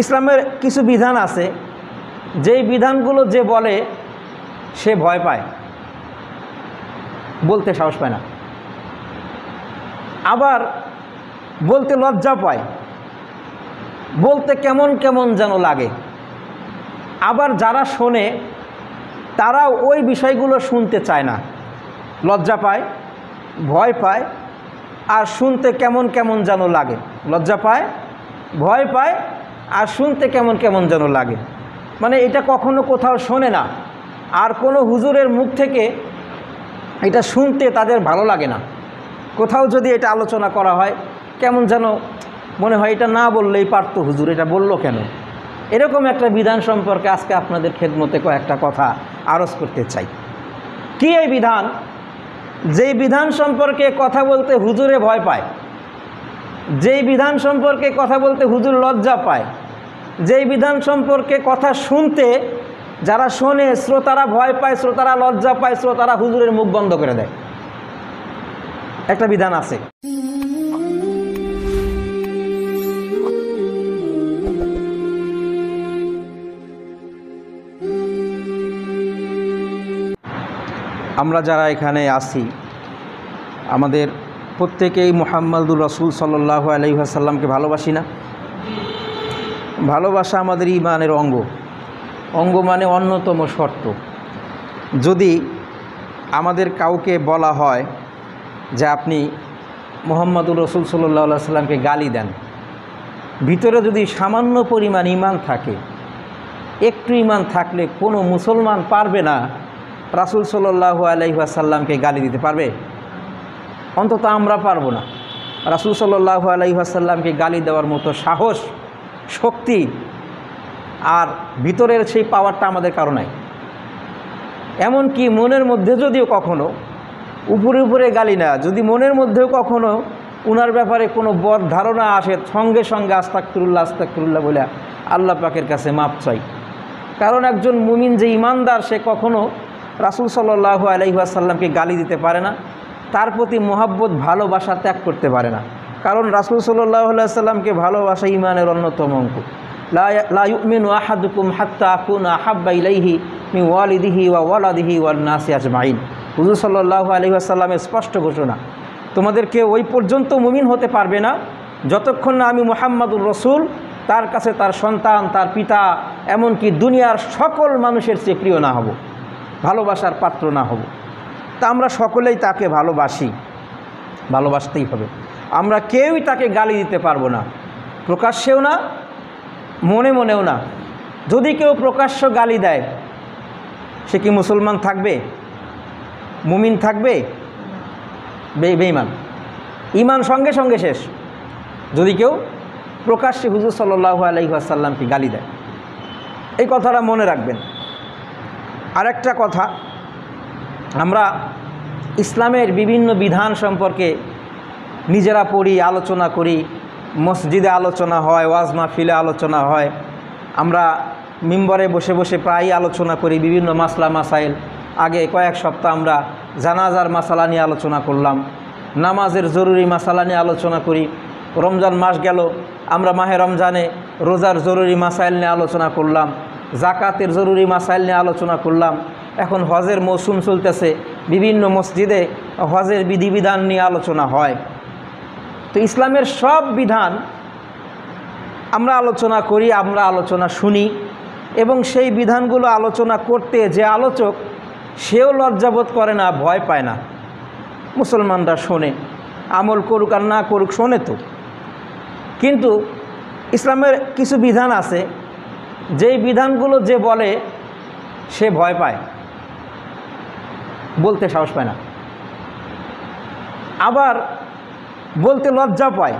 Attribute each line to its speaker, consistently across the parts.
Speaker 1: ইসলামের কিছু বিধান আছে, যেই বিধানগুলো যে বলে সে ভয় পায়, বলতে সাহস পায় না, আবার বলতে লজ্জা পায়, বলতে কেমন কেমন যেন লাগে। আবার যারা শোনে তারা ওই বিষয়গুলো শুনতে চায় না, লজ্জা পায়, ভয় পায়, আর শুনতে কেমন কেমন যেন লাগে। লজ্জা পায়, ভয় পায়, আর শুনতে কেমন কেমন যেন লাগে। মানে এটা কখনো কোথাও শোনে না, আর কোনো হুজুরের মুখ থেকে এটা শুনতে তাদের ভালো লাগে না। কোথাও যদি এটা আলোচনা করা হয় কেমন যেন মনে হয় এটা না বললেই পারতো, হুজুর এটা বললো কেন। এরকম একটা বিধান সম্পর্কে আজকে আপনাদের খেদমতে কয়েকটা কথা আরজ করতে চাই। কি এই বিধান? যেই বিধান সম্পর্কে কথা বলতে হুজুরে ভয় পায়, যেই বিধান সম্পর্কে কথা বলতে হুজুর লজ্জা পায়, যেই বিধান সম্পর্কে কথা শুনতে যারা শোনে শ্রোতারা ভয় পায়, শ্রোতারা লজ্জা পায়, শ্রোতারা হুজুরের মুখ বন্ধ করে দেয়, একটা বিধান আছে। আমরা যারা এখানে আছি আমাদের প্রত্যেকেই মুহাম্মাদুর রাসূল সাল্লাল্লাহু আলাইহি ওয়াসাল্লামকে ভালোবাসি না? ভালোবাসা আমাদের ঈমানের অঙ্গ মানে অন্যতম শর্ত। যদি আমাদের কাউকে বলা হয় যে আপনি মুহাম্মাদুর রাসূল সাল্লাল্লাহু আলাইহি ওয়াসাল্লামকে গালি দেন, ভিতরে যদি সামান্য পরিমাণ ঈমান থাকে, একটু ঈমান থাকলে কোনো মুসলমান পারবে না রাসূল সাল্লাল্লাহু আলাইহি ওয়াসাল্লামকে গালি দিতে পারবে? অন্তত আমরা পারবো না। রাসূল সাল্লাল্লাহু আলাইহি ওয়াসাল্লামকে গালি দেওয়ার মতো সাহস, শক্তি আর ভিতরের সেই পাওয়ারটা আমাদের কারো নাই। এমনকি মনের মধ্যে যদিও কখনো উপরে উপরে গালি না, যদি মনের মধ্যেও কখনো উনার ব্যাপারে কোনো বদ ধারণা আসে, সঙ্গে সঙ্গে আস্তাগফিরুল্লাহ আস্তাগফিরুল্লাহ বলে আল্লাহ পাকের কাছে মাপ চাই। কারণ একজন মুমিন যে ইমানদার সে কখনো রাসূল সাল্লাল্লাহু আলাইহি ওয়াসাল্লামকে গালি দিতে পারে না, তার প্রতি মোহাব্বত ভালোবাসা ত্যাগ করতে পারে না। কারণ রাসূল সাল্লাল্লাহু আলাইহি ওয়াসাল্লামকে ভালোবাসা ঈমানের অন্যতম অঙ্গ। লা ইউমিনু আহাদুকুম হাত্তা আকুনা আহাব্বা ইলাইহি মিন ওয়ালিদিহি ওয়া ওয়ালাদিহি ওয়ান নাসি আজমাইন। হুজুর সাল্লাল্লাহু আলাইহি ওয়াসাল্লামের স্পষ্ট ঘোষণা, তোমাদেরকে ওই পর্যন্ত মুমিন হতে পারবে না যতক্ষণ না আমি মুহাম্মাদুর রাসূল তার কাছে তার সন্তান, তার পিতা, এমনকি দুনিয়ার সকল মানুষের চেয়ে প্রিয় না হব, ভালোবাসার পাত্র না হব। তা আমরা সকলেই তাকে ভালোবাসি, ভালোবাসতেই হবে। আমরা কেউই তাকে গালি দিতে পারবো না, প্রকাশ্যেও না, মনে মনেও না। যদি কেউ প্রকাশ্য গালি দেয় সে কি মুসলমান থাকবে? মুমিন থাকবে? বেঈমান। ঈমান সঙ্গে সঙ্গে শেষ যদি কেউ প্রকাশ্যে হুজুর সাল্লাল্লাহু আলাইহি ওয়াসাল্লামকে গালি দেয়। এই কথাটা মনে রাখবেন। আরেকটা কথা, আমরা ইসলামের বিভিন্ন বিধান সম্পর্কে নিজেরা পড়ি, আলোচনা করি, মসজিদে আলোচনা হয়, ওয়াজ মাহফিলে আলোচনা হয়, আমরা মিম্বরে বসে বসে প্রায়ই আলোচনা করি বিভিন্ন মাসলা মাসাইল। আগে কয়েক সপ্তাহ আমরা জানাজার মাসালা নিয়ে আলোচনা করলাম, নামাজের জরুরি মাসালা নিয়ে আলোচনা করি। রমজান মাস গেল, আমরা মাহে রমজানে রোজার জরুরি মাসাইল নিয়ে আলোচনা করলাম, জাকাতের জরুরি মাসাইল নিয়ে আলোচনা করলাম। এখন হজের মৌসুম চলতেছে, বিভিন্ন মসজিদে হজের বিধিবিধান নিয়ে আলোচনা হয়। তো ইসলামের সব বিধান আমরা আলোচনা করি, আমরা আলোচনা শুনি, এবং সেই বিধানগুলো আলোচনা করতে যে আলোচক সেও লজ্জাবোধ করে না, ভয় পায় না। মুসলমানরা শোনে, আমল করুক আর না করুক শোনে তো। কিন্তু ইসলামের কিছু বিধান আছে, যেই বিধানগুলো যে বলে সে ভয় পায়, বলতে সাহস পায় না, আবার বলতে লজ্জা পায়,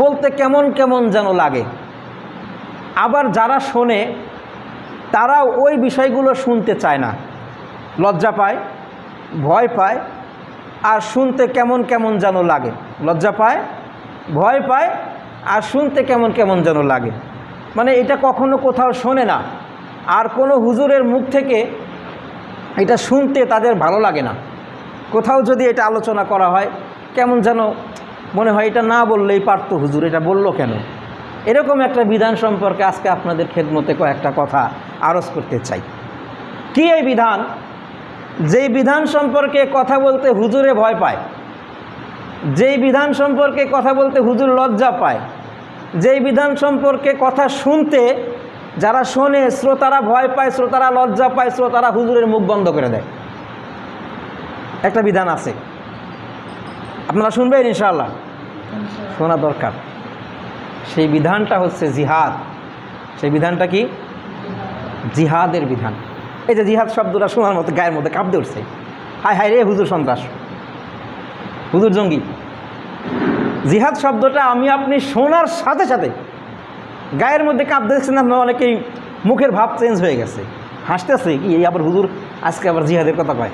Speaker 1: বলতে কেমন কেমন যেন লাগে। আবার যারা শোনে তারা ওই বিষয়গুলো শুনতে চায় না, লজ্জা পায়, ভয় পায়, আর শুনতে কেমন কেমন যেন লাগে। লজ্জা পায়, ভয় পায়, আর শুনতে কেমন কেমন যেন লাগে। মানে এটা কখনো কোথাও শোনে না, আর কোনো হুজুরের মুখ থেকে এটা শুনতে তাদের ভালো লাগে না। কোথাও যদি এটা আলোচনা করা হয় কেমন যেন মনে হয় এটা না বললেই পারতো, হুজুর এটা বললো কেন। এরকম একটা বিধান সম্পর্কে আজকে আপনাদের খেদমতে কয়েকটা কথা আরজ করতে চাই। কি এই বিধান? যেই বিধান সম্পর্কে কথা বলতে হুজুরে ভয় পায়, যেই বিধান সম্পর্কে কথা বলতে হুজুর লজ্জা পায়, যেই বিধান সম্পর্কে কথা শুনতে যারা শোনে শ্রোতারা ভয় পায়, শ্রোতারা লজ্জা পায়, শ্রোতারা হুজুরের মুখ বন্ধ করে দেয়, একটা বিধান আছে। আপনারা শুনবেন ইনশাআল্লাহ, শোনা দরকার। সেই বিধানটা হচ্ছে জিহাদ। সেই বিধানটা কি? জিহাদের বিধান। এই যে জিহাদ শব্দটা শোনার মতো গায়ের মধ্যে কাঁপতে উঠছে, হায় হায় রে হুজুর সন্ত্রাস, হুজুর জঙ্গি। জিহাদ শব্দটা আমি আপনি শোনার সাথে সাথে গায়ের মধ্যে কাঁপতে দেখছেন না? অনেকেই মুখের ভাব চেঞ্জ হয়ে গেছে, হাসতেছে, কি এই আবার হুজুর আজকে আবার জিহাদের কথা কয়।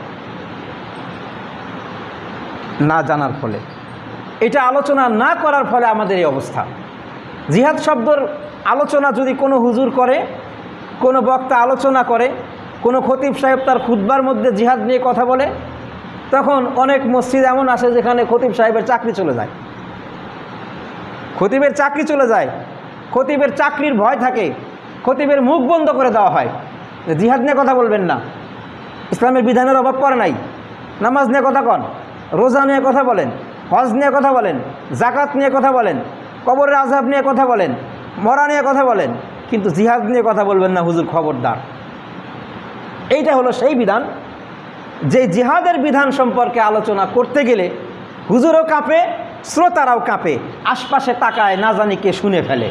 Speaker 1: না জানার ফলে, এটা আলোচনা না করার ফলে আমাদের এই অবস্থা। জিহাদ শব্দর আলোচনা যদি কোনো হুজুর করে, কোনো বক্তা আলোচনা করে, কোনো খতিব সাহেব তার খুতবার মধ্যে জিহাদ নিয়ে কথা বলে, তখন অনেক মসজিদ এমন আছে যেখানে খতিব সাহেবের চাকরি চলে যায়, খতিবের চাকরি চলে যায়, খতিবের চাকরির ভয় থাকে, খতিবের মুখ বন্ধ করে দেওয়া হয়, জিহাদ নিয়ে কথা বলবেন না, ইসলামের বিধানের অভাব পড়ে নাই, নামাজ নিয়ে কথা কন, রোজা নিয়ে কথা বলেন, হজ নিয়ে কথা বলেন, জাকাত নিয়ে কথা বলেন, কবরের আযাব নিয়ে কথা বলেন, মরা নিয়ে কথা বলেন, কিন্তু জিহাদ নিয়ে কথা বলবেন না হুজুর, খবরদার। এইটা হলো সেই বিধান যে জিহাদের বিধান সম্পর্কে আলোচনা করতে গেলে হুজুরও কাঁপে, শ্রোতারাও কাঁপে, আশপাশে তাকায় না জানি কে শুনে ফেলে।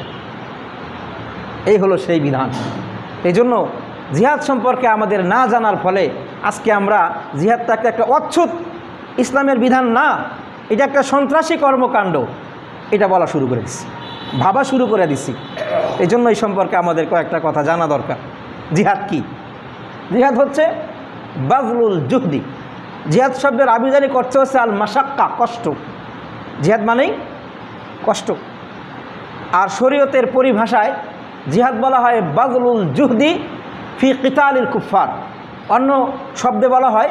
Speaker 1: এই হলো সেই বিধান। এই জন্য জিহাদ সম্পর্কে আমাদের না জানার ফলে আজকে আমরা জিহাদটাকে একটা অচ্ছুত ইসলামের বিধান না, এটা একটা সন্ত্রাসী কর্মকাণ্ড, এটা বলা শুরু করে দিচ্ছি, ভাবা শুরু করে দিচ্ছি। এই জন্য এই সম্পর্কে আমাদের কয়েকটা কথা জানা দরকার। জিহাদ কি? জিহাদ হচ্ছে বাজলুল জুহদি। জিহাদ শব্দের আবিধানিক অর্থ হচ্ছে আল মাশাক্কা, কষ্ট। জিহাদ মানেই কষ্ট। আর শরীয়তের পরিভাষায় জিহাদ বলা হয় বাজলুল জুহদি ফি কিতালিল কুফার। অন্য শব্দে বলা হয়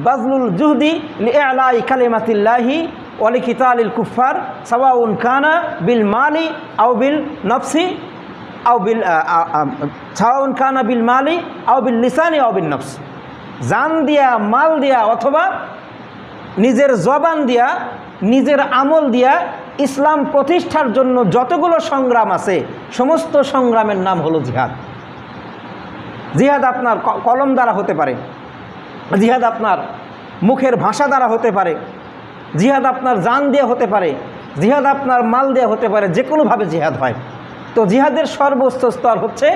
Speaker 1: বাজলুল জুহদি লিইলাই কালিমাতিল্লাহি ওয়া লিকিতালিল কুফার সাওয়াউন কানা বিল মালি আও বিল নফসি আও বিল সাওয়াউন কানা বিল মালি আও বিল লিসানি আও বিল নফস। জান দিয়া, মাল দিয়া, অথবা নিজের জবান দিয়া, নিজের আমল দিয়া ইসলাম প্রতিষ্ঠার জন্য যতগুলো সংগ্রাম আছে সমস্ত সংগ্রামের নাম হলো জিহাদ। জিহাদ আপনার কলম দ্বারা হতে পারে, জিহাদ আপনার মুখের ভাষা দ্বারা হতে পারে, জিহাদ আপনার জান দিয়ে হতে পারে, জিহাদ আপনার মাল দিয়ে হতে পারে, যে কোনোভাবে জিহাদ হয়। তো জিহাদের সর্বোচ্চ স্তর হচ্ছে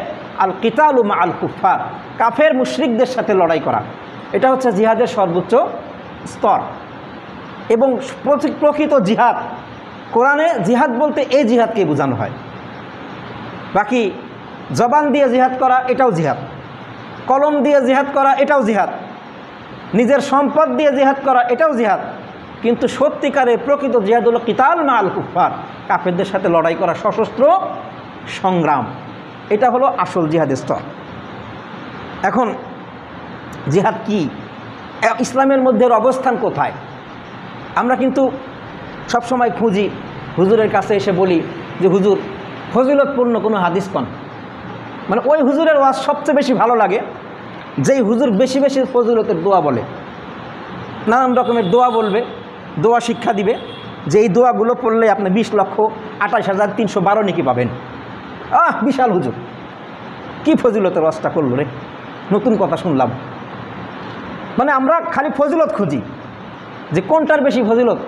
Speaker 1: আল কিতালু মা আল কুফার, কাফের মুশরিকদের সাথে লড়াই করা। এটা হচ্ছে জিহাদের সর্বোচ্চ স্তর। এবং প্রকৃত জিহাদ, কোরআনে জিহাদ বলতে এই জিহাদকে বোঝানো হয়। বাকি জবান দিয়ে জিহাদ করা এটাও জিহাদ, কলম দিয়ে জিহাদ করা এটাও জিহাদ, নিজের সম্পদ দিয়ে জিহাদ করা এটাও জিহাদ। কিন্তু সত্যিকারে প্রকৃত জিহাদ হলো কিতাল মা আল কুফার, কাফেরদের সাথে লড়াই করা, সশস্ত্র সংগ্রাম। এটা হলো আসল জিহাদের স্তর। এখন জিহাদ কি? ইসলামের মধ্যে অবস্থান কোথায়? আমরা কিন্তু সবসময় খুঁজি, হুজুরের কাছে এসে বলি যে হুজুর ফজিলতপূর্ণ কোনো হাদিস পান, মানে ওই হুজুরের ওয়াজ সবচেয়ে বেশি ভালো লাগে যেই হুজুর বেশি বেশি ফজিলতের দোয়া বলে, নানান রকমের দোয়া বলবে, দোয়া শিক্ষা দিবে যে এই দোয়াগুলো পড়লে আপনি 20,28,312 নেকি পাবেন। বিশাল হুজুর, কি ফজিলতের ওয়াজটা করলো রে, নতুন কথা শুনলাম। মানে আমরা খালি ফজিলত খুঁজি যে কোনটার বেশি ফজিলত,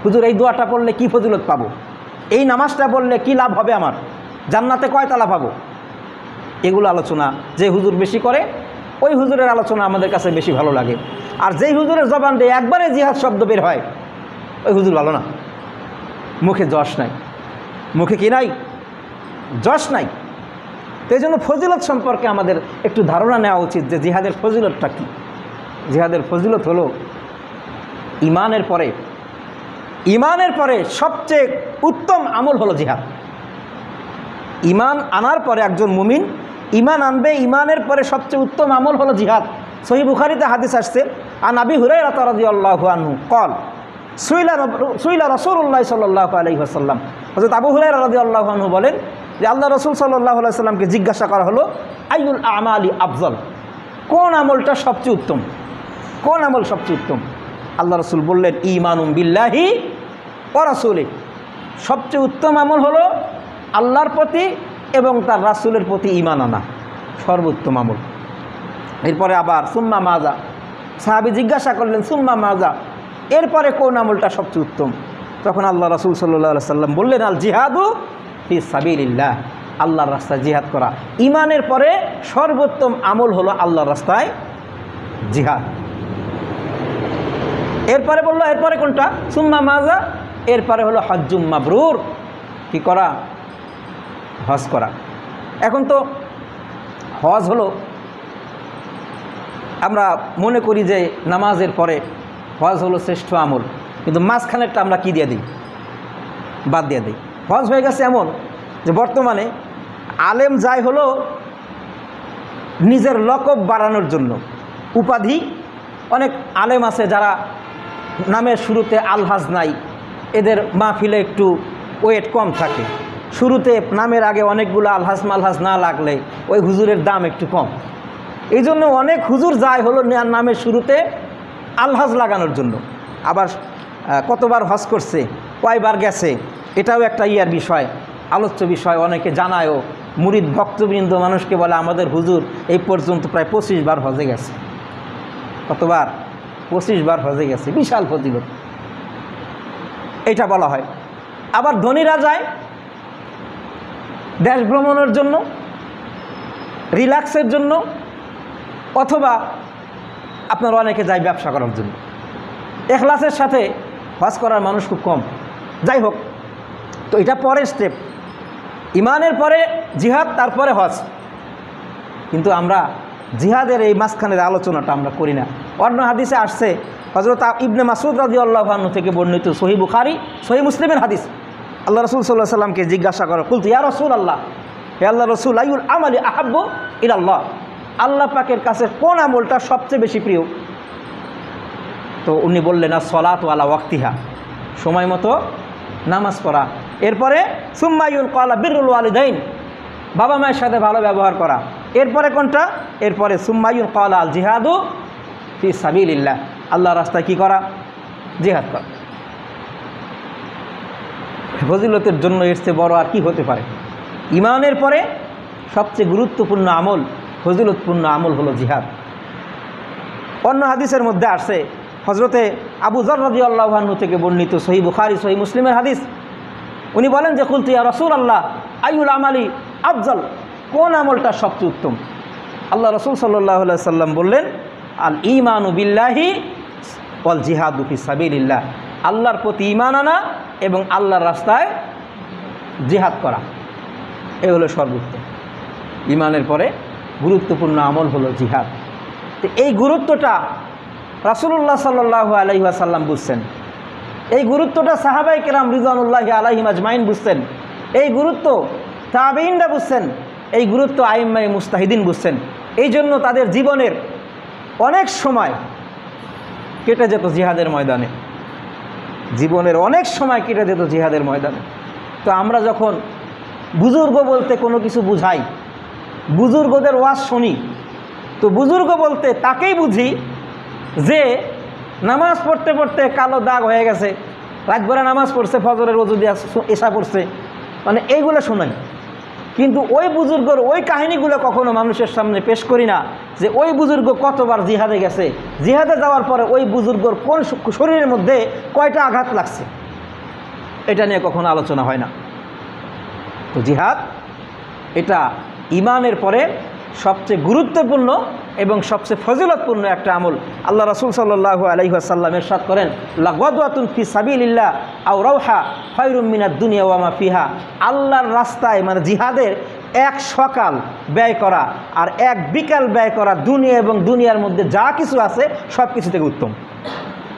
Speaker 1: হুজুর এই দোয়াটা পড়লে কি ফজিলত পাবো, এই নামাজটা পড়লে কি লাভ হবে, আমার জান্নাতে কয় তালা পাবো। এগুলো আলোচনা যে হুজুর বেশি করে ওই হুজুরের আলোচনা আমাদের কাছে বেশি ভালো লাগে। আর যেই হুজুরের জবান দিয়ে একবারে জিহাদ শব্দ বের হয় ওই হুজুর ভালো না, মুখে যশ নাই, মুখে কি নাই, যশ নাই। তো এই জন্য ফজিলত সম্পর্কে আমাদের একটু ধারণা নেওয়া উচিত যে জিহাদের ফজিলতটা কী। জিহাদের ফজিলত হলো ইমানের পরে সবচেয়ে উত্তম আমল হলো জিহাদ। ইমান আনার পরে একজন মুমিন ইমান আনবে, ইমানের পরে সবচেয়ে উত্তম আমল হলো জিহাদ। সহিহ বুখারীতে হাদিস আসছে, আন আবি হুরায়রা রাদিয়াল্লাহু আনহু قال সুইলা রাসূলুল্লাহ সাল্লাল্লাহু আলাইহি ওয়াসাল্লাম। হযরত আবু হুরায়রা রাদিয়াল্লাহু আনহু বলেন যে আল্লাহ রসুল সাল্লাল্লাহু আলাইহি সাল্লামকে জিজ্ঞাসা করা হলো আইয়ুল আমালি আফজল, কোন আমলটা সবচেয়ে উত্তম, কোন আমল সবচেয়ে উত্তম? আল্লাহ রসুল বললেন ঈমানুম বিল্লাহি ওয়া রাসূলিহি, সবচেয়ে উত্তম আমল হলো আল্লাহর প্রতি এবং তার রাসূলের প্রতি ঈমান আনা, সর্বোত্তম আমল। এরপরে আবার সুম্মা মাজা, সাহাবী জিজ্ঞাসা করলেন সুম্মা মাজা, এরপরে কোন আমলটা সবচেয়ে উত্তম? তখন আল্লাহ রাসূল সাল্লাল্লাহু আলাইহি সাল্লাম বললেন আল জিহাদু ফি সাবিলিল্লাহ, আল্লাহর রাস্তায় জিহাদ করা। ঈমানের পরে সর্বোত্তম আমল হলো আল্লাহর রাস্তায় জিহাদ। এরপরে বললো এরপরে কোনটা? সুম্মা মাজা, এরপরে হলো হজ্জুম মাবরুর, কি করা? হজ করা। এখন তো হজ হলো, আমরা মনে করি যে নামাজের পরে হজ হলো শ্রেষ্ঠ আমল, কিন্তু মাঝখানেরটা আমরা কি দিয়ে দিই? বাদ দিয়ে দিই। হজ হয়ে গেছে এমন যে বর্তমানে আলেম যায় হলো নিজের লকব বাড়ানোর জন্য, উপাধি। অনেক আলেম আছে যারা নামের শুরুতে আলহাজ নাই, এদের মাহফিলে একটু ওয়েট কম থাকে, শুরুতে নামের আগে অনেকগুলো আলহাজ মালহাজ না লাগলে ওই হুজুরের দাম একটু কম। এই জন্য অনেক হুজুর যায় হলো নামের শুরুতে আলহাজ লাগানোর জন্য। আবার কতবার হজ করছে, কয়বার গেছে, এটাও একটা বিষয়, আলোচ্য বিষয়। অনেকে জানায়ও, মুরিদ ভক্তবৃন্দ মানুষকে বলে আমাদের হুজুর এই পর্যন্ত প্রায় 25 বার হজে গেছে। কতবার? 25 বার হজে গেছে, বিশাল ফজিলত, এইটা বলা হয়। আবার ধনীরা যায় দেশ ভ্রমণের জন্য, রিল্যাক্সের জন্য, অথবা আপনার অনেকে যায় ব্যবসা করার জন্য। ইখলাসের সাথে হজ করার মানুষ খুব কম। যাই হোক, তো এটা পরের স্টেপ, ইমানের পরে জিহাদ, তারপরে হজ। কিন্তু আমরা জিহাদের এই মাঝখানের আলোচনাটা আমরা করি না। অন্য হাদিসে আসছে, হযরত ইবনে মাসউদ রাদিয়াল্লাহু আনহু থেকে বর্ণিত, সহিহ বুখারী সহিহ মুসলিমের হাদিস। আল্লাহ রাসূল সাল্লাল্লাহু আলাইহি সাল্লামকে জিজ্ঞাসা করা, কুলতু ইয়া রাসূলুল্লাহ, হে আল্লাহ রাসূল, আইয়ুল আমালি আহাব্বু ইলাল্লাহ, আল্লাহ পাকের কাছে কোন আমলটা সবচেয়ে বেশি প্রিয়? তো উনি বললেন as-সালাতু আলা ওয়াক্তিহা, সময় মতো নামাজ পড়া। এরপরে সুম্মা ইউনকালা বিররুল ওয়ালিদাইন, বাবা মায়ের সাথে ভালো ব্যবহার করা। এরপরে কোনটা? এরপরে সুম্মা ইউনকালা আল জিহাদু ফি সাবিলিল্লাহ, আল্লাহর রাস্তায় কি করা? জিহাদ করা। ফজিলতের জন্য এর চেয়ে বড় আর কি হতে পারে? ঈমানের পরে সবচেয়ে গুরুত্বপূর্ণ আমল, ফজিলতপূর্ণ আমল হলো জিহাদ। অন্য হাদিসের মধ্যে আসছে, হযরতে আবু যর রাদিয়াল্লাহু আনহু থেকে বর্ণিত, সহিহ বুখারী সহিহ মুসলিমের হাদিস। উনি বলেন যে কুলতু ইয়া রাসূলুল্লাহ আইয়ুল আমালি আফজল, কোন আমলটা সবচেয়ে উত্তম? আল্লাহ রাসূল সাল্লাল্লাহু আলাইহি সাল্লাম বললেন আল ঈমানু বিল্লাহি ওয়াল জিহাদু ফি সাবিলিল্লাহ, আল্লাহর প্রতি ঈমান আনা এবং আল্লাহর রাস্তায় জিহাদ করা, এই হলো সর্বোত্তম। ঈমানের পরে গুরুত্বপূর্ণ আমল হলো জিহাদ। তো এই গুরুত্বটা রাসূলুল্লাহ সাল্লাল্লাহু আলাইহি ওয়াসাল্লাম বুঝছেন, এই গুরুত্বটা সাহাবায়ে কেরাম রিদওয়ানুল্লাহি আলাইহিম আজমাইন বুঝছেন, এই গুরুত্ব তাবেঈনরা বুঝছেন, এই গুরুত্ব আইম্মায়ে মুজতাহিদিন বুঝছেন। এই জন্য তাদের জীবনের অনেক সময় কেটে যেত জিহাদের ময়দানে, জীবনের অনেক সময় কেটে যেত জিহাদের ময়দানে। তো আমরা যখন বুজুর্গ বলতে কোনো কিছু বুঝাই, বুজুর্গদের ওয়াজ শুনি, তো বুজুর্গ বলতে তাকেই বুঝি যে নামাজ পড়তে পড়তে কালো দাগ হয়ে গেছে, রাতভরে নামাজ পড়ছে, ফজরের ওযু দিয়ে এশা পড়ছে, মানে এইগুলো শোনাই। কিন্তু ওই বুজুর্গর ওই কাহিনীগুলো কখনো মানুষের সামনে পেশ করি না, যে ওই বুজুর্গ কতবার জিহাদে গেছে, জিহাদে যাওয়ার পরে ওই বুজুর্গর কোন শরীরের মধ্যে কয়টা আঘাত লাগছে, এটা নিয়ে কখনো আলোচনা হয় না। তো জিহাদ এটা ঈমানের পরে সবচেয়ে গুরুত্বপূর্ণ এবং সবচেয়ে ফজিলতপূর্ণ একটা আমল। আল্লাহ রাসূল সাল্লাল্লাহু আলাইহি ওয়াসাল্লাম ইরশাদ করেন, লাগাদওয়াতুন ফি সাবিলিল্লাহ আও রাওহা খায়রুম মিনাদ দুনিয়া ওয়া মা ফিহা, আল্লাহর রাস্তায় মানে জিহাদের এক সকাল ব্যয় করা আর এক বিকাল ব্যয় করা দুনিয়া এবং দুনিয়ার মধ্যে যা কিছু আছে সব কিছু থেকে উত্তম,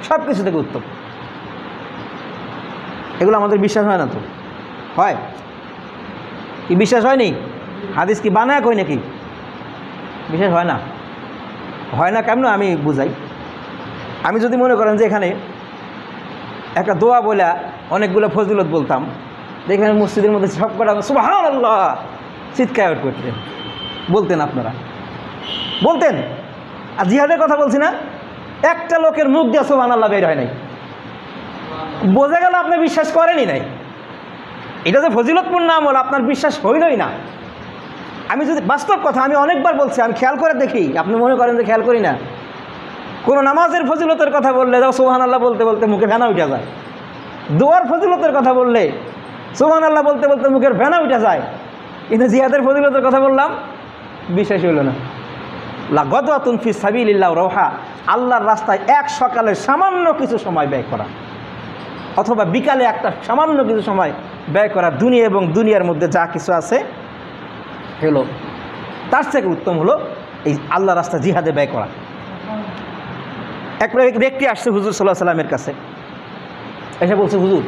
Speaker 1: সব কিছু থেকে উত্তম। এগুলো আমাদের বিশ্বাস হয় না? তো হয় কি? বিশ্বাস হয়নি? হাদিস কি বানায় কই নাকি? বিশ্বাস হয় না? হয় না কেমন আমি বুঝাই। আমি যদি মনে করেন যে এখানে একটা দোয়া বলে অনেকগুলো ফজিলত বলতাম, দেখবেন মসজিদের মধ্যে সব কটা সুবহানাল্লাহ চিৎকার করতেন, বলতেন, আপনারা বলতেন। আর জিহাদের কথা বলছি না, একটা লোকের মুখ দিয়ে সুবহানাল্লাহ বের হয় নাই, বোঝা গেল আপনি বিশ্বাস করেনই নাই। এটা যে ফজিলতপূর্ণ আমল আপনার বিশ্বাস হইলই না। আমি যদি বাস্তব কথা, আমি অনেকবার বলছি, আমি খেয়াল করে দেখি, আপনি মনে করেন যে খেয়াল করি না। কোনো নামাজের ফজিলতের কথা বললে যাও সুবহানাল্লাহ বলতে বলতে মুখে ফেনা উঠে যায়, দোয়ার ফজিলতের কথা বললে সুবহানাল্লাহ বলতে বলতে মুখের ফেনা উঠে যায়। কিন্তু জিহাদের ফজিলতের কথা বললাম, বিশ্বাস হইল না। লাগাতুন ফি সাবিলিল্লাহ রওহা, আল্লাহর রাস্তায় এক সকালে সামান্য কিছু সময় ব্যয় করা, অথবা বিকালে একটা সামান্য কিছু সময় ব্যয় করা, দুনিয়া এবং দুনিয়ার মধ্যে যা কিছু আছে হলো তার থেকে উত্তম হলো এই আল্লাহর রাস্তায় জিহাদে ব্যয় করা। এক ব্যক্তি আসছে হুজুর সাল্লাল্লাহু আলাইহি সাল্লামের কাছে, এসে বলছে, হুজুর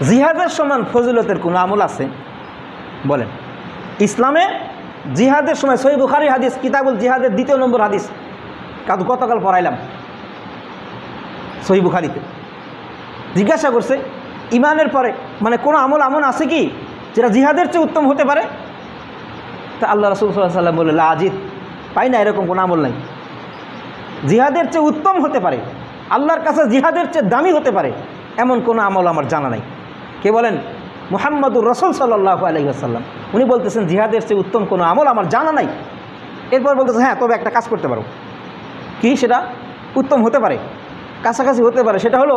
Speaker 1: জিহাদের সমান ফজিলতের কোনো আমল আছে বলেন। ইসলামে জিহাদের সময়, সহিহ বুখারী হাদিস, কিতাবুল জিহাদের 2 নম্বর হাদিস, গতকাল পড়াইলাম সহিহ বুখারীতে। জিজ্ঞাসা করছে ইমানের পরে মানে কোনো আমল এমন আছে কি যেটা জিহাদের চেয়ে উত্তম হতে পারে? তা আল্লাহ রাসূল সাল্লাল্লাহু আলাইহি সাল্লাম বলে, লা আজিদ, পাই না এরকম কোনো আমল নাই। জিহাদের চেয়ে উত্তম হতে পারে, আল্লাহর কাছে জিহাদের চেয়ে দামি হতে পারে, এমন কোনো আমল আমার জানা নাই। কে বলেন? মুহাম্মদুর রাসূল সাল্লাল্লাহু আলাইহি ওয়াসাল্লাম। উনি বলতেছেন জিহাদের চেয়ে উত্তম কোনো আমল আমার জানা নাই। এরপর বলতেছে, হ্যাঁ তবে একটা কাজ করতে পারো। কি সেটা? উত্তম হতে পারে, কাছাকাছি হতে পারে। সেটা হলো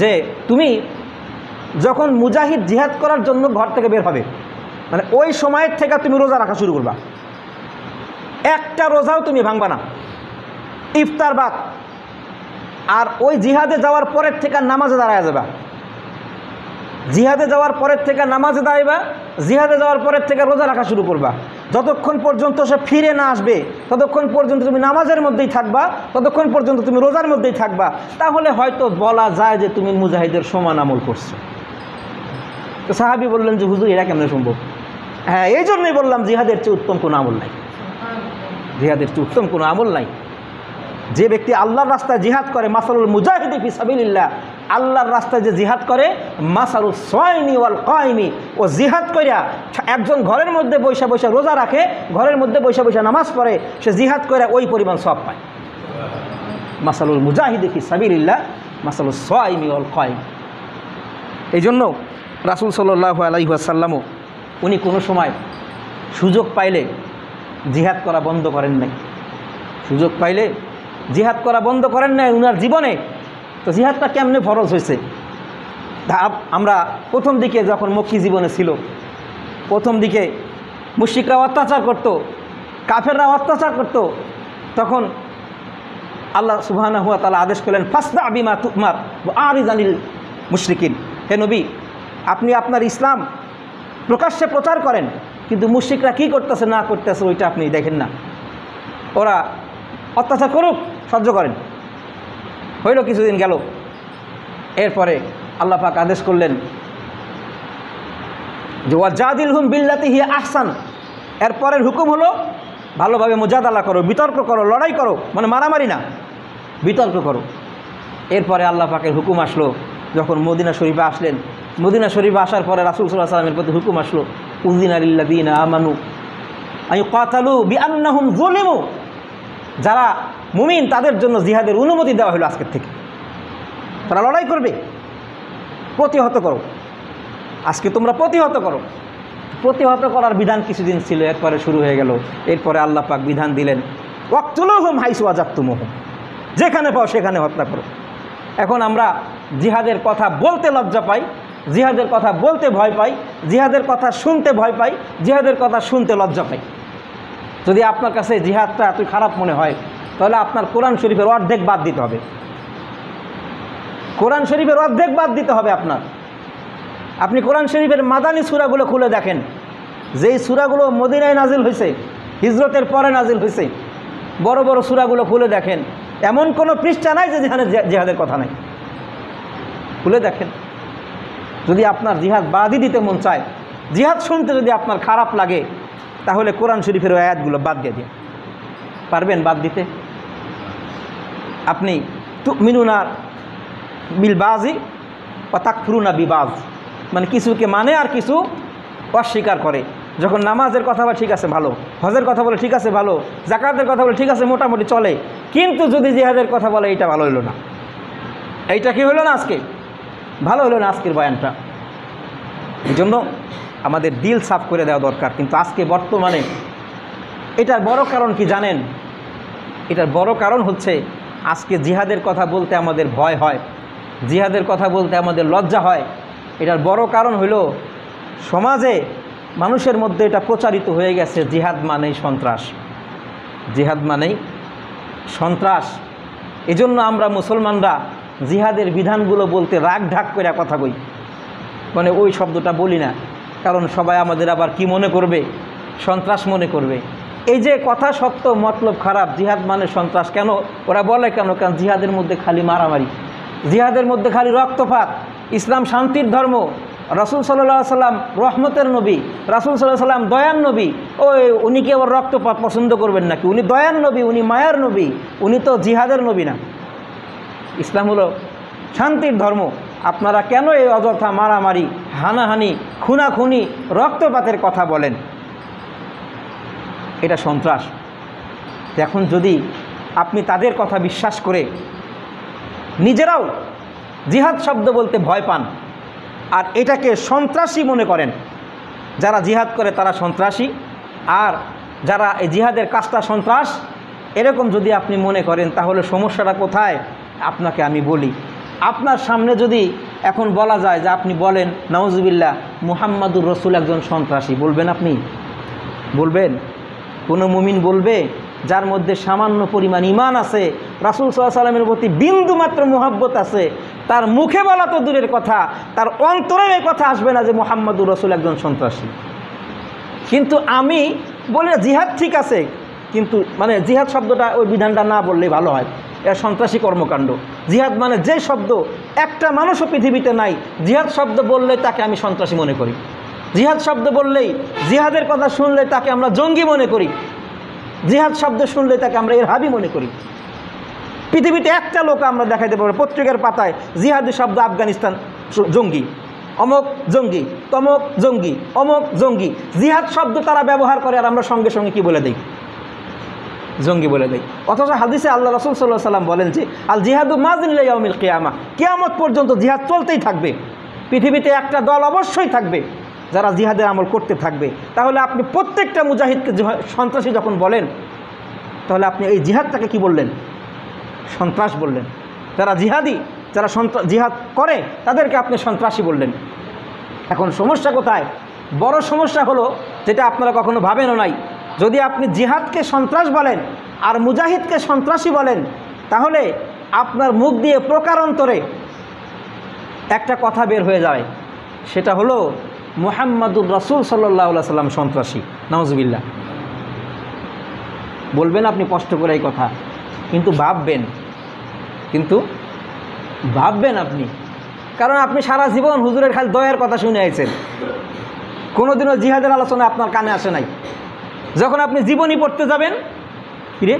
Speaker 1: যে তুমি যখন মুজাহিদ জিহাদ করার জন্য ঘর থেকে বের হবে, মানে ওই সময়ের থেকে তুমি রোজা রাখা শুরু করবা। একটা রোজাও তুমি ভাঙবা না, ইফতার বাদ। আর ওই জিহাদে যাওয়ার পরের থেকে নামাজে দাঁড়ায় যাবা, জিহাদে যাওয়ার পরের থেকে নামাজে দাঁড়াইবা, জিহাদে যাওয়ার পরের থেকে রোজা রাখা শুরু করবা। যতক্ষণ পর্যন্ত সে ফিরে না আসবে ততক্ষণ পর্যন্ত তুমি নামাজের মধ্যেই থাকবা, ততক্ষণ পর্যন্ত তুমি রোজার মধ্যেই থাকবা। তাহলে হয়তো বলা যায় যে তুমি মুজাহিদের সমান আমল করছো। তো সাহাবী বললেন যে হুজুর এরা কেমনে সম্ভব? হ্যাঁ, এই জন্যই বললাম জিহাদের চেয়ে উত্তম কোনো আমল নাই, জিহাদের চেয়ে উত্তম কোনো আমল নাই। যে ব্যক্তি আল্লাহর রাস্তায় জিহাদ করে, মাসালুল মুজাহিদি ফি সাবিলিল্লাহ, আল্লাহর রাস্তায় যে জিহাদ করে, মাসালুস সাইমি ওয়াল কাইমি, ও জিহাদ কইরা একজন ঘরের মধ্যে বৈশা বৈশা রোজা রাখে, ঘরের মধ্যে বৈশা বৈশা নামাজ পড়ে, সে জিহাদ করে ওই পরিমাণ সওয়াব পায়। মাসালুল মুজাহিদি ফি সাবিলিল্লাহ মাসালুস সাইমি ওয়াল কাইম। এই জন্য রাসূল সাল্লাল্লাহু আলাইহি ওয়াসাল্লামও উনি কোনো সময় সুযোগ পাইলে জিহাদ করা বন্ধ করেন নাই, সুযোগ পাইলে জিহাদ করা বন্ধ করেন নাই উনার জীবনে। তো জিহাদটা কেমনে ফরজ হয়েছে? আমরা প্রথম দিকে যখন মক্কি জীবনে ছিল, প্রথম দিকে মুশরিকরা অত্যাচার করত, কাফেররা অত্যাচার করত, তখন আল্লাহ সুবহানাহু ওয়া তাআলা আদেশ করলেন, ফাসদা বিমা তুমার ওয়া আরিদ আনিল মুশরিকিন। হে নবী, আপনি আপনার ইসলাম প্রকাশ্যে প্রচার করেন, কিন্তু মুশরিকরা কী করতেছে না করতেছে ওইটা আপনি দেখেন না। ওরা অত্যাচার করুক, সহ্য করেন। হইল কিছুদিন গেল, এরপরে আল্লাহ পাক আদেশ করলেন যে ওয়াজাদিলহুম বিল্লাতি হিয়া আহসান। এরপরের হুকুম হলো ভালোভাবে মুজাদালা করো, বিতর্ক করো, লড়াই করো, মানে মারামারি না, বিতর্ক করো। এরপরে আল্লাহ পাকের হুকুম আসলো, যখন মদিনা শরীফে আসলেন, মদিনা শরীফে আসার পরে রাসূল সাল্লাল্লাহু আলাইহি ওয়াসাল্লামের প্রতি হুকুম আসলো, উযিনা লিল্লাযিনা আমানু আইয়ুকাতালু বিআন্নাহুম যুলিমু। যারা মুমিন তাদের জন্য জিহাদের অনুমতি দেওয়া হলো আজকের থেকে, তারা লড়াই করবে, প্রতিহত করো। আজকে তোমরা প্রতিহত করো। প্রতিহত করার বিধান কিছুদিন ছিল, এরপরে শুরু হয়ে গেল। এরপরে আল্লাহ পাক বিধান দিলেন, ওয়াকতুলুহুম হাইসু ওয়াজাকতুমুহুম, যেখানে পাও সেখানে হত্যা করো। এখন আমরা জিহাদের কথা বলতে লজ্জা পাই, জিহাদের কথা বলতে ভয় পাই, জিহাদের কথা শুনতে ভয় পাই, জিহাদের কথা শুনতে লজ্জা পাই। যদি আপনার কাছে জিহাদটা এত খারাপ মনে হয়, তাহলে আপনার কোরআন শরীফের অর্ধেক বাদ দিতে হবে। কোরআন শরীফের অর্ধেক বাদ দিতে হবে আপনার। আপনি কোরআন শরীফের মাদানী সূরাগুলো খুলে দেখেন, যেই সূরাগুলো মদিনায় নাজিল হয়েছে, হিজরতের পরে নাজিল হয়েছে, বড় বড় সূরাগুলো খুলে দেখেন, এমন কোনো পৃষ্ঠা নাই যে যেখানে জিহাদের কথা নাই। খুলে দেখেন। যদি আপনার জিহাদ বাদই দিতে মন চায়, জিহাদ শুনতে যদি আপনার খারাপ লাগে, তাহলে কোরআন শরীফের আয়াতগুলো বাদ দিয়ে দিন। পারবেন বাদ দিতে? আপনি তুমিনুনা বিল বাজি ওয়া তাকফুরুনা বিবাজ, মানে কিছুকে মানে আর কিছু অস্বীকার করে। যখন নামাজের কথা বলে ঠিক আছে ভালো, হজের কথা বলে ঠিক আছে ভালো, জাকাতের কথা বলে ঠিক আছে মোটামুটি চলে, কিন্তু যদি জিহাদের কথা বলে এইটা ভালো হলো না, এইটা কি হলো না আজকে ভালো হলো না আজকের বয়ানটা। এই জন্য আমাদের দিল সাফ করে দেওয়া দরকার। কিন্তু আজকে বর্তমানে এটার বড় কারণ কি জানেন? এটার বড় কারণ হচ্ছে আজকে জিহাদের কথা বলতে আমাদের ভয় হয়, জিহাদের কথা বলতে আমাদের লজ্জা হয়। এটার বড় কারণ হলো সমাজে মানুষের মধ্যে এটা প্রচারিত হয়ে গেছে জিহাদ মানেই সন্ত্রাস, জিহাদ মানেই সন্ত্রাস। এজন্য আমরা মুসলমানরা জিহাদের বিধানগুলো বলতে রাগ ঢাক করে কথা কই, মানে ওই শব্দটা বলি না, কারণ সবাই আমাদের আবার কি মনে করবে, সন্ত্রাস মনে করবে। এই যে কথা সত্য মতলব খারাপ, জিহাদ মানে সন্ত্রাস কেন ওরা বলে কেন? কারণ জিহাদের মধ্যে খালি মারামারি, জিহাদের মধ্যে খালি রক্তপাত। ইসলাম শান্তির ধর্ম, রাসূল সাল্লাল্লাহু আলাইহি সাল্লাম রহমতের নবী, রাসূল সাল্লাল্লাহু আলাইহি সাল্লাম দয়ার নবী। উনি কি আবার রক্তপাত পছন্দ করবেন নাকি? উনি দয়ার নবী, উনি মায়ার নবী, উনি তো জিহাদের নবী না। ইসলাম হলো শান্তির ধর্ম। আপনারা কেন এই অযথা মারামারি, হানাহানি, খুনাখুনি, রক্তপাতের কথা বলেন? এটা সন্ত্রাস। এখন যদি আপনি তাদের কথা বিশ্বাস করে নিজেরাও জিহাদ শব্দ বলতে ভয় পান আর এটাকে সন্ত্রাসী মনে করেন, যারা জিহাদ করে তারা সন্ত্রাসী, আর যারা এই জিহাদের কাজটা সন্ত্রাস, এরকম যদি আপনি মনে করেন, তাহলে সমস্যাটা কোথায় আপনাকে আমি বলি। আপনার সামনে যদি এখন বলা যায় যে আপনি বলেন নাউজুবিল্লাহ মুহাম্মাদুর রাসূল একজন সন্ত্রাসী, বলবেন আপনি? বলবেন? কোনো মুমিন বলবে যার মধ্যে সামান্য পরিমাণ ঈমান আছে, রাসূল সাল্লাল্লাহু আলাইহি সাল্লামের প্রতি বিন্দু মাত্র মুহাব্বত আছে, তার মুখে বলা তো দূরের কথা, তার অন্তরে এই কথা আসবে না যে মুহাম্মাদুর রাসূল একজন সন্ত্রাসী? কিন্তু আমি বলি জিহাদ ঠিক আছে, কিন্তু মানে জিহাদ শব্দটা ওই বিধানটা না বললেই ভালো হয়, এটা সন্ত্রাসী কর্মকাণ্ড। জিহাদ মানে যে শব্দ একটা মানুষও পৃথিবীতে নাই, জিহাদ শব্দ বললে তাকে আমি সন্ত্রাসী মনে করি, জিহাদ শব্দ বললেই, জিহাদের কথা শুনলে তাকে আমরা জঙ্গি মনে করি, জিহাদ শব্দ শুনলে তাকে আমরা ইরহাবি মনে করি। পৃথিবীতে একটা লোক আমরা দেখাইতে পারবো পত্রিকার পাতায় জিহাদি শব্দ আফগানিস্তান জঙ্গি, অমক জঙ্গি, তমক জঙ্গি, অমক জঙ্গি। জিহাদ শব্দ তারা ব্যবহার করে আর আমরা সঙ্গে সঙ্গে কি বলে দেই? জঙ্গি বলে দেয়। অথচ হাদিসে আল্লাহ রাসূল সাল্লাল্লাহু আলাইহি সাল্লাম বলেন যে আল জিহাদু মাযিন ইলা ইয়াউমিল কিয়ামা, কিয়ামত পর্যন্ত জিহাদ চলতেই থাকবে। পৃথিবীতে একটা দল অবশ্যই থাকবে যারা জিহাদের আমল করতে থাকবে। তাহলে আপনি প্রত্যেকটা মুজাহিদকে সন্ত্রাসী যখন বলেন, তাহলে আপনি এই জিহাদটাকে কি বললেন? সন্ত্রাস বললেন। যারা জিহাদি, যারা জিহাদ করে তাদেরকে আপনি সন্ত্রাসী বললেন। এখন সমস্যা কোথায়? বড় সমস্যা হলো যেটা আপনারা কখনো ভাবেনও নাই, যদি আপনি জিহাদকে সন্ত্রাস বলেন আর মুজাহিদকে সন্ত্রাসী বলেন, তাহলে আপনার মুখ দিয়ে প্রকারান্তরে একটা কথা বের হয়ে যায়, সেটা হলো মুহাম্মাদুর রাসূল সাল্লাল্লাহু আলাইহি সাল্লাম সন্ত্রাসী। নাউজুবিল্লাহ বলবেন আপনি কষ্ট করে এই কথা, কিন্তু ভাববেন আপনি, কারণ আপনি সারা জীবন হুজুরের খালি দয়ার কথা শুনে আইছেন, কোনোদিনও জিহাদের আলোচনা আপনার কানে আসে নাই। যখন আপনি জীবনী পড়তে যাবেন, ফিরে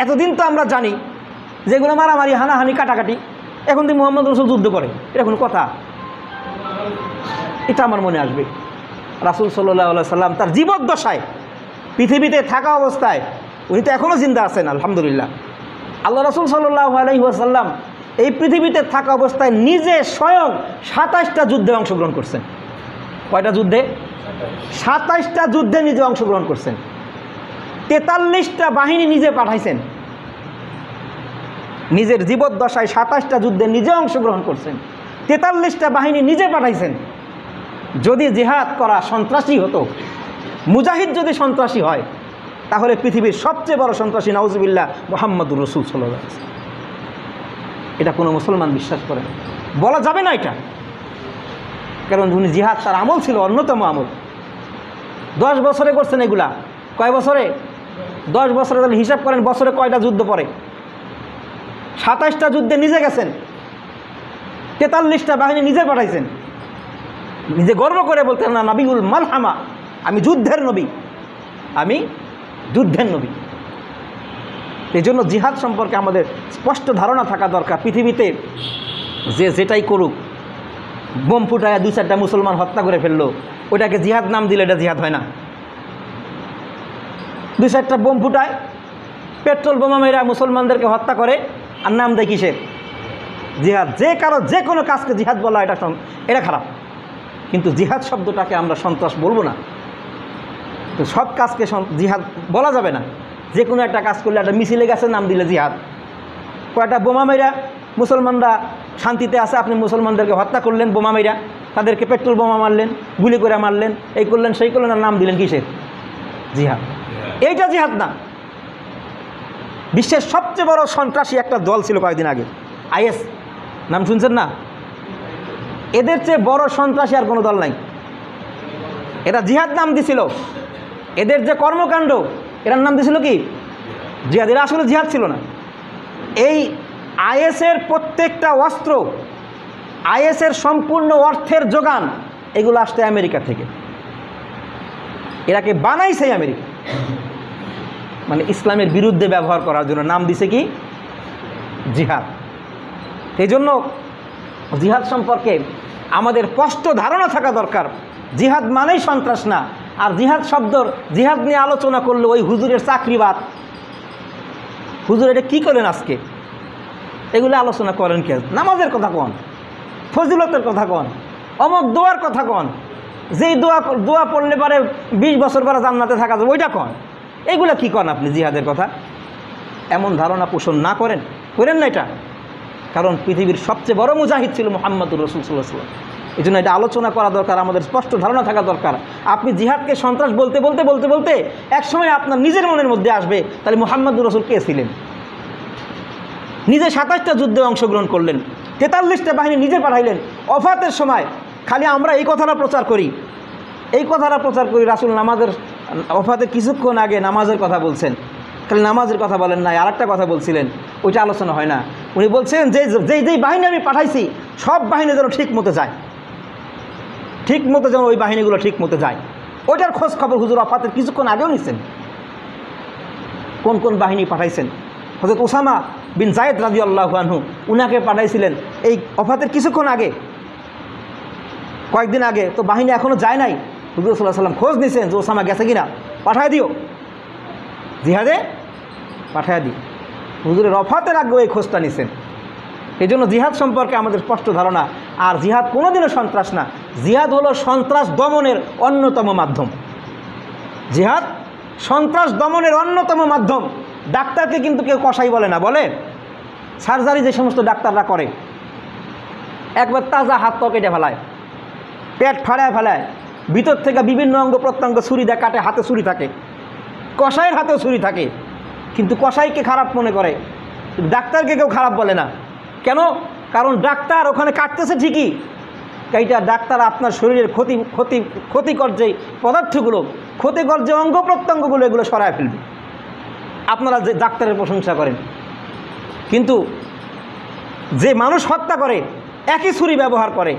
Speaker 1: এতদিন তো আমরা জানি যেগুলো মারামারি, হানাহানি, কাটাকাটি, এখন তো মুহাম্মদ রাসূল যুদ্ধ করে, এটা কোনো কথা? এটা আমার মনে আসবে। রাসূল সাল্লাল্লাহু আলাইহি সাল্লাম তার জীবদ্দশায়, পৃথিবীতে থাকা অবস্থায়, উনি তো এখনও জিন্দা আছেন আলহামদুলিল্লাহ, আল্লাহ রাসূল সাল্লাল্লাহু আলাইহি ওয়াসাল্লাম এই পৃথিবীতে থাকা অবস্থায় নিজে স্বয়ং 27টা যুদ্ধে অংশগ্রহণ করছেন। কয়টা যুদ্ধে? 27টা যুদ্ধে নিজে অংশগ্রহণ করছেন। 43টা বাহিনী নিজে পাঠাইছেন। নিজের জীবদ্দশায় 27টা যুদ্ধে নিজে অংশগ্রহণ করছেন, 43টা বাহিনী নিজে পাঠাইছেন। যদি জিহাদ করা সন্ত্রাসী হতো, মুজাহিদ যদি সন্ত্রাসী হয়, তাহলে পৃথিবীর সবচেয়ে বড় সন্ত্রাসী নাউজুবিল্লাহ মুহাম্মাদুর রাসূল সাল্লাল্লাহু আলাইহি ওয়াসাল্লাম। এটা কোনো মুসলমান বিশ্বাস করে না, বলা যাবে না এটা, কারণ উনি জিহাদ তার আমল ছিল, অন্যতম আমল। 10 বছরে করছেন এগুলা। কয় বছরে? 10 বছরে। তাহলে হিসাব করেন বছরে কয়টা যুদ্ধ পড়ে? 27টা যুদ্ধে নিজে গেছেন, 43টা বাহিনী নিজে পাঠাইছেন। নিজে গর্ব করে বলতেন না নাবিউল মালহামা, আমি যুদ্ধের নবী, আমি যুদ্ধের নবী। এই জন্য জিহাদ সম্পর্কে আমাদের স্পষ্ট ধারণা থাকা দরকার। পৃথিবীতে যে যেটাই করুক, বোম ফুটায় 2-4টা মুসলমান হত্যা করে ফেললো, ওটাকে জিহাদ নাম দিলে এটা জিহাদ হয় না। 2-4টা বোম ফুটায়, পেট্রোল বোমা মেরা মুসলমানদেরকে হত্যা করে, আর নাম দেয় কিসের? জিহাদ। যে কোনো কাজকে জিহাদ বলা এটা খারাপ, কিন্তু জিহাদ শব্দটাকে আমরা সন্ত্রাস বলবো না। তো সব কাজকে জিহাদ বলা যাবে না। যে কোনো একটা কাজ করলে একটা মিছিলে গেছে, নাম দিলে জিহাদ। কয়েকটা বোমা মেরা মুসলমানরা শান্তিতে আছে, আপনি মুসলমানদেরকে হত্যা করলেন বোমা মেরা, তাদেরকে পেট্রোল বোমা মারলেন, গুলি করে মারলেন, এই করলেন সেই করলেন, আর নাম দিলেন কিসের? জিহাদ। এইটা জিহাদ না। বিশ্বের সবচেয়ে বড় সন্ত্রাসী একটা দল ছিল কয়েকদিন আগে, IS, নাম শুনছেন না? এদের চেয়ে বড় সন্ত্রাসী আর কোনো দল নাই। এরা জিহাদ নাম দিছিল, এদের যে কর্মকাণ্ড এরার নাম দিছিল কি? জিহাদ। এরা আসলে জিহাদ ছিল না। এই IS-এর প্রত্যেকটা অস্ত্র, IS-এর সম্পূর্ণ অর্থের যোগান এগুলো আসছে আমেরিকা থেকে। এরাকে বানাইছে আমেরিকা, মানে ইসলামের বিরুদ্ধে ব্যবহার করার জন্য নাম দিছে কি? জিহাদ। সেই জন্য জিহাদ সম্পর্কে আমাদের স্পষ্ট ধারণা থাকা দরকার। জিহাদ মানেই সন্ত্রাস না। আর জিহাদ শব্দর জিহাদ নিয়ে আলোচনা করলে ওই হুজুরের চাকরিবাদ, হুজুর এটা কী করেন আজকে, এগুলো আলোচনা করেন কে? নামাজের কথা কন, ফজিলতের কথা কন, অমক দোয়ার কথা কন, যেই দোয়া পড়লে পারে 20 বছর পরে জান্নাতে থাকা যাবে, ওইটা কন। এগুলো কী কন আপনি জিহাদের কথা? এমন ধারণা পোষণ না করেন না এটা। কারণ পৃথিবীর সবচেয়ে বড় মুজাহিদ ছিল মুহাম্মদুর রাসূল সাল্লাল্লাহু আলাইহি ওয়াসাল্লাম। এই জন্য এটা আলোচনা করা দরকার, আমাদের স্পষ্ট ধারণা থাকা দরকার। আপনি জিহাদকে সন্ত্রাস বলতে বলতে বলতে বলতে একসময় আপনার নিজের মনের মধ্যে আসবে, তাহলে মুহাম্মদুর রাসূল কে ছিলেন? নিজে 27টা যুদ্ধে অংশগ্রহণ করলেন, 43টা বাহিনী নিজে পাঠাইলেন। ওফাতের সময় খালি আমরা এই কথাটা প্রচার করি, রাসূল নামাজের ওফাতের কিছুক্ষণ আগে নামাজের কথা বলছেন, খালি নামাজের কথা বলেন নাই, আর একটা কথা বলছিলেন, ওইটা আলোচনা হয় না। উনি বলছেন যেই বাহিনী আমি পাঠাইছি সব বাহিনী যেন ঠিক মতো যায়, যেন ওই বাহিনীগুলো ঠিক মতো যায়, ওইটার খোঁজ খবর হুজুর ওফাতের কিছুক্ষণ আগেও নিচ্ছেন। কোন কোন বাহিনী পাঠাইছেন? হযরত উসামা বিন যায়েদ রাদিয়াল্লাহু আনহু উনাকে পাঠাইছিলেন এই ওফাতের কিছুক্ষণ আগে, কয়েকদিন আগে। তো বাহিনী এখনও যায় নাই। হুজুর সাল্লাল্লাহু আলাইহি ওয়াসাল্লাম খোঁজ নিছেন যে ওসামা গেছে কিনা, পাঠায় দিও, জিহাদে পাঠায় দিও। হুজুরের ওফাতের আগে এই খোঁজটা নিছেন। এই জন্য জিহাদ সম্পর্কে আমাদের স্পষ্ট ধারণা। আর জিহাদ কোনোদিনও সন্ত্রাস না। জিহাদ হলো সন্ত্রাস দমনের অন্যতম মাধ্যম। জিহাদ সন্ত্রাস দমনের অন্যতম মাধ্যম। ডাক্তারকে কিন্তু কেউ কসাই বলে না, বলে সার্জারি যে সমস্ত ডাক্তাররা করে, একবার তাজা হাত পা কেটে ফেলায়, পেট ফাড়ায় ফেলায়, ভিতর থেকে বিভিন্ন অঙ্গ প্রত্যঙ্গ ছুরি দিয়ে কাটে, হাতে ছুরি থাকে, কসাইয়ের হাতেও ছুরি থাকে, কিন্তু কসাইকে খারাপ মনে করে, ডাক্তারকে কেউ খারাপ বলে না। কেন? কারণ ডাক্তার ওখানে কাটতেছে ঠিকই, এইটা ডাক্তার আপনার শরীরের ক্ষতিকর যে পদার্থগুলো, ক্ষতিকর যে অঙ্গ প্রত্যঙ্গগুলো, এগুলো সরায় ফেলবে। আপনারা যে ডাক্তারের প্রশংসা করেন, কিন্তু যে মানুষ হত্যা করে একই ছুরি ব্যবহার করে,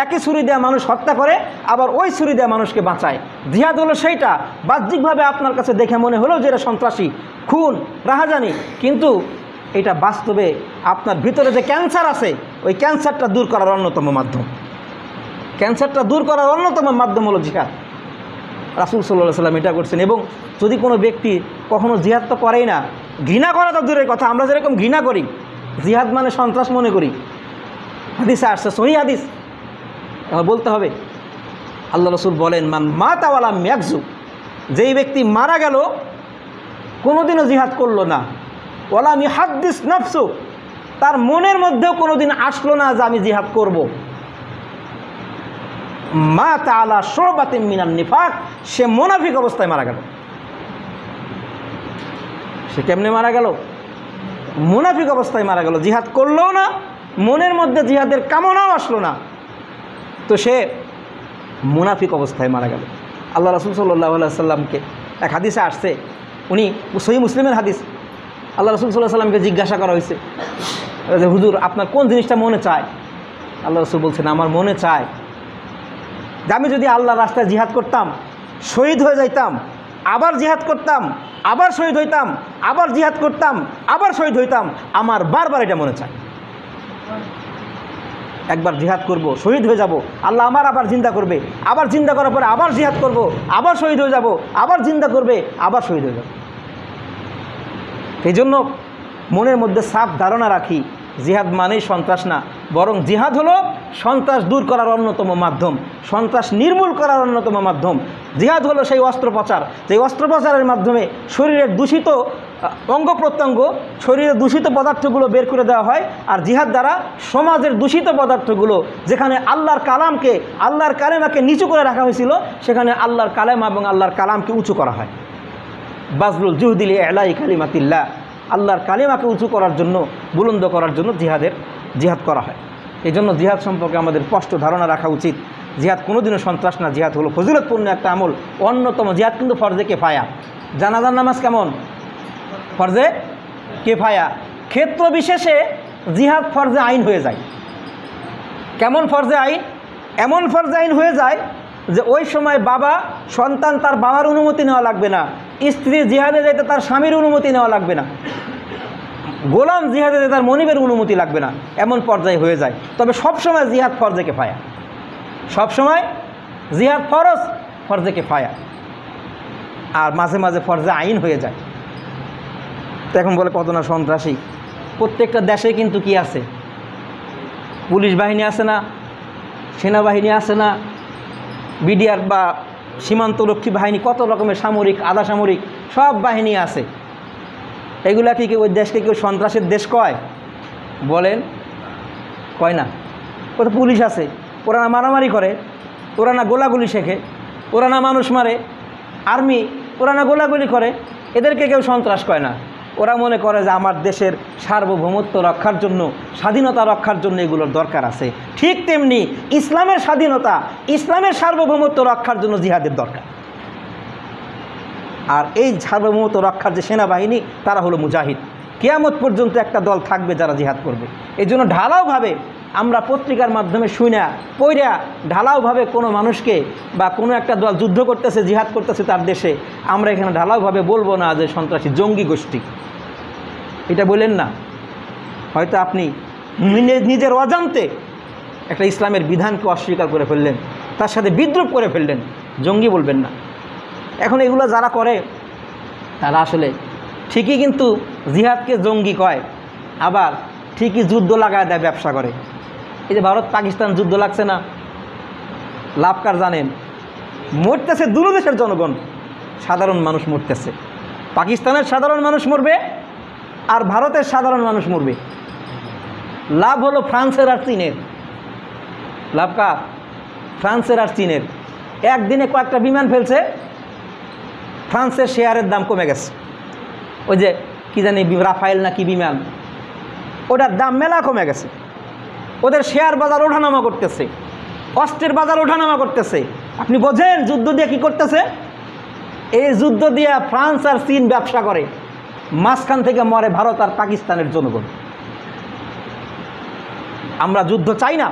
Speaker 1: একই ছুরি দেওয়া মানুষ হত্যা করে, আবার ওই ছুরি দেওয়া মানুষকে বাঁচায়। জিহাদ হলো সেইটা। বাহ্যিকভাবে আপনার কাছে দেখে মনে হলেও যে এটা সন্ত্রাসী, খুন, রাহাজানি, কিন্তু এটা বাস্তবে আপনার ভিতরে যে ক্যান্সার আছে, ওই ক্যান্সারটা দূর করার অন্যতম মাধ্যম। ক্যান্সারটা দূর করার অন্যতম মাধ্যম হলো জিহাদ। রাসূল সাল্লাল্লাহু আলাইহি ওয়াসাল্লাম এটা করছেন। এবং যদি কোনো ব্যক্তি কখনো জিহাদ তো করেই না, ঘৃণা করা তো দূরের কথা, আমরা যেরকম ঘৃণা করি, জিহাদ মানে সন্ত্রাস মনে করি, হাদিসে আসছে, সহিহ হাদিস, আমার বলতে হবে। আল্লাহ রাসূল বলেন, মান মাতা ওয়া লাম ইয়াগজু, যেই ব্যক্তি মারা গেল কোনোদিনও জিহাদ করলো না, ওয়া লাম ইহাদ্দিস নাফসু, তার মনের মধ্যেও কোনোদিন আসলো না যে আমি জিহাদ করব, মাতা আলা শুবাতিন মিনান নিফাক, সে মুনাফিক অবস্থায় মারা গেল। সে কেমনে মারা গেল? মুনাফিক অবস্থায় মারা গেল। জিহাদ করলো না, মনের মধ্যে জিহাদের কামনাও আসলো না, তো সে মুনাফিক অবস্থায় মারা গেল। আল্লাহ রাসূল সাল্লাল্লাহু আলাইহি ওয়াসাল্লামকে এক হাদিসে আসছে, উনি সহিহ মুসলিমের হাদিস, আল্লাহ রাসূল সাল্লাল্লাহু আলাইহি ওয়াসাল্লামকে জিজ্ঞাসা করা হয়েছে যে হুজুর আপনার কোন জিনিসটা মনে চায়? আল্লাহ রাসূল বলছেন, আমার মনে চায় যে আমি যদি আল্লাহর রাস্তায় জিহাদ করতাম, শহীদ হয়ে যাইতাম, আবার জিহাদ করতাম, আবার শহীদ হইতাম, আবার জিহাদ করতাম, আবার শহীদ হইতাম, আমার বারবার এটা মনে চায়। একবার জিহাদ করব, শহীদ হয়ে যাব, আল্লাহ আমার আবার জিন্দা করবে, আবার জিন্দা করার পরে আবার জিহাদ করব, আবার শহীদ হয়ে যাব, আবার জিন্দা করবে, আবার শহীদ হয়ে যাব। এই জন্য মনের মধ্যে সাফ ধারণা রাখি, জিহাদ মানেই সন্ত্রাস না, বরং জিহাদ হলো সন্ত্রাস দূর করার অন্যতম মাধ্যম, সন্ত্রাস নির্মূল করার অন্যতম মাধ্যম। জিহাদ হলো সেই অস্ত্রোপচার, যে অস্ত্রোপচারের মাধ্যমে শরীরের দূষিত অঙ্গ প্রত্যঙ্গ, শরীরের দূষিত পদার্থগুলো বের করে দেওয়া হয়। আর জিহাদ দ্বারা সমাজের দূষিত পদার্থগুলো, যেখানে আল্লাহর কালামকে, আল্লাহর কালেমাকে নিচু করে রাখা হয়েছিল, সেখানে আল্লাহর কালেমা এবং আল্লাহর কালামকে উঁচু করা হয়। বাজলুল জুহদিল ইলাই কালিমাতিল্লাহ, আল্লাহর কালিমাকে উঁচু করার জন্য, বুলন্দ করার জন্য জিহাদ করা হয়। এই জন্য জিহাদ সম্পর্কে আমাদের স্পষ্ট ধারণা রাখা উচিত। জিহাদ কোনোদিনও সন্ত্রাস না, জিহাদ হলো ফজিলতপূর্ণ একটা আমল, অন্যতম। জিহাদ কিন্তু ফরজে কেফায়া। জানাজার নামাজ কেমন? ফরজে কেফায়া। ক্ষেত্র বিশেষে জিহাদ ফরজে আইন হয়ে যায়। কেমন ফরজে আইন? এমন ফরজে আইন হয়ে যায় যে ওই সময় বাবা, সন্তান তার বাবার অনুমতি নেওয়া লাগবে না, স্ত্রী জিহাদে যেতে তার স্বামীর অনুমতি নেওয়া লাগবে না, গোলাম জিহাদে যেতে তার মনিবের অনুমতি লাগবে না, এমন পর্যায়ে হয়ে যায়। তবে সবসময় জিহাদ ফরজে কেফায়া, সবসময় জিহাদ ফরজে কেফায়া, আর মাঝে মাঝে ফরজে আইন হয়ে যায়। তো এখন বলে কত না সন্ত্রাসী। প্রত্যেকটা দেশে কিন্তু কি আছে? পুলিশ বাহিনী আছে না, সেনাবাহিনী আছে না, বিডিআর বা সীমান্তরক্ষী বাহিনী, কত রকমের সামরিক, আধা সামরিক সব বাহিনী আছে। এগুলা কি ওই দেশকে কেউ সন্ত্রাসের দেশ কয়? বলেন, কয় না। কত পুলিশ আছে, ওরা না মারামারি করে, ওরা না গোলাগুলি শেখে, ওরা না মানুষ মারে। আর্মি, ওরা না গোলাগুলি করে, এদেরকে কেউ সন্ত্রাস কয় না। ওরা মনে করে যে আমার দেশের সার্বভৌমত্ব রক্ষার জন্য, স্বাধীনতা রক্ষার জন্য এগুলোর দরকার আছে। ঠিক তেমনি ইসলামের স্বাধীনতা, ইসলামের সার্বভৌমত্ব রক্ষার জন্য জিহাদের দরকার। আর এই সার্বভৌমত্ব রক্ষার যে সেনাবাহিনী, তারা হলো মুজাহিদ। কিয়ামত পর্যন্ত একটা দল থাকবে যারা জিহাদ করবে। এই জন্য ঢালাওভাবে আমরা পত্রিকার মাধ্যমে শুনা পইরা ঢালাওভাবে কোনো মানুষকে বা কোনো একটা দল যুদ্ধ করতেছে, জিহাদ করতেছে তার দেশে, আমরা এখানে ঢালাওভাবে বলবো না যে সন্ত্রাসী জঙ্গি গোষ্ঠী, এটা বলেন না। হয়তো আপনি নিজের অজান্তে একটা ইসলামের বিধানকে অস্বীকার করে ফেললেন, তার সাথে বিদ্রুপ করে ফেললেন, জঙ্গি বলবেন না। এখন এগুলো যারা করে তারা আসলে ঠিকই কিন্তু জিহাদকে জঙ্গি কয়, আবার ঠিকই যুদ্ধ লাগায় দেয়, ব্যবসা করে। এই যে ভারত পাকিস্তান যুদ্ধ লাগছে না, লাভ কার জানেন? মরতেছে দুটো দেশের জনগণ, সাধারণ মানুষ মরতেছে। পাকিস্তানের সাধারণ মানুষ মরবে আর ভারতের সাধারণ মানুষ মরবে। লাভ হলো ফ্রান্সের আর চীনের। লাভ কার? ফ্রান্সের আর চীনের। একদিনে কয়েকটা বিমান ফেলছে, ফ্রান্সের শেয়ারের দাম কমে গেছে। ওই যে কি জানি রাফায়েল না কি বিমান, ওটার দাম মেলা কমে গেছে। ওদের শেয়ার বাজার ওঠানামা করতেছে, অস্ত্রের বাজার ওঠানামা করতেছে। আপনি বোঝেন যুদ্ধ দিয়ে কি করতেছে? এই যুদ্ধ দিয়ে ফ্রান্স আর চীন ব্যবসা করে, মাঝখান থেকে মরে ভারত আর পাকিস্তানের জনগণ। আমরা যুদ্ধ চাই না,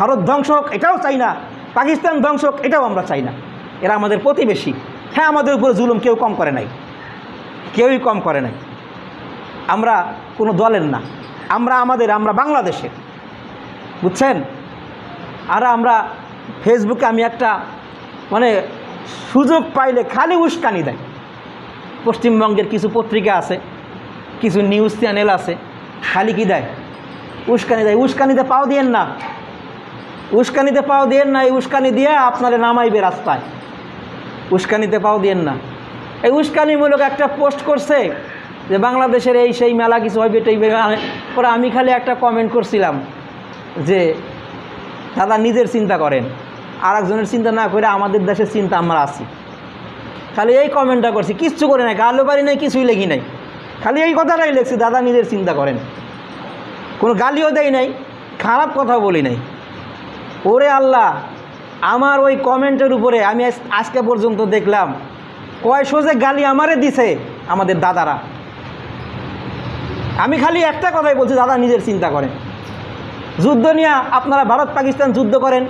Speaker 1: ভারত ধ্বংস হোক এটাও চাই না, পাকিস্তান ধ্বংস হোক এটাও আমরা চাই না। এরা আমাদের প্রতিবেশী। হ্যাঁ, আমাদের উপরে জুলুম কেউ কম করে নাই, কেউই কম করে নাই। আমরা কোনো দলের না, আমরা বাংলাদেশের, বুঝছেন? আর আমরা ফেসবুকে আমি একটা সুযোগ পাইলে খালি উস্কানি দেয়। পশ্চিমবঙ্গের কিছু পত্রিকা আছে, কিছু নিউজ চ্যানেল আছে, খালি কি দেয়? উস্কানি দেয়। উস্কানিতে পাও দিয়েন না, উস্কানিতে পাও দিয়েন না। এই উস্কানি দিয়ে আপনারা নামাইবে রাস্তায়, উস্কানিতে পাও দিয়েন না। এই উস্কানিমূলক একটা পোস্ট করছে যে বাংলাদেশের এই সেই মেলা কিছু হবে টেইবে। পরে আমি খালি একটা কমেন্ট করছিলাম যে দাদা নিজের চিন্তা করেন, আর একজনের চিন্তা না করে আমাদের দেশের চিন্তা আমরা আছি। খালি এই কমেন্টটা করছি, কিচ্ছু করে নাই, গালও পারি নাই, কিছুই লেখি নাই, খালি এই কথাটাই লিখছি, দাদা নিজের চিন্তা করেন। কোনো গালিও দেয় নাই, খারাপ কথা বলি নাই। ওরে আল্লাহ, আমার ওই কমেন্টের উপরে আমি আজকে পর্যন্ত দেখলাম কয়শো যে গালি আমারে দিছে আমাদের দাদারা। আমি খালি একটা কথাই বলছি, দাদা নিজের চিন্তা করেন। যুদ্ধ নিয়ে আপনারা ভারত পাকিস্তান যুদ্ধ করেন,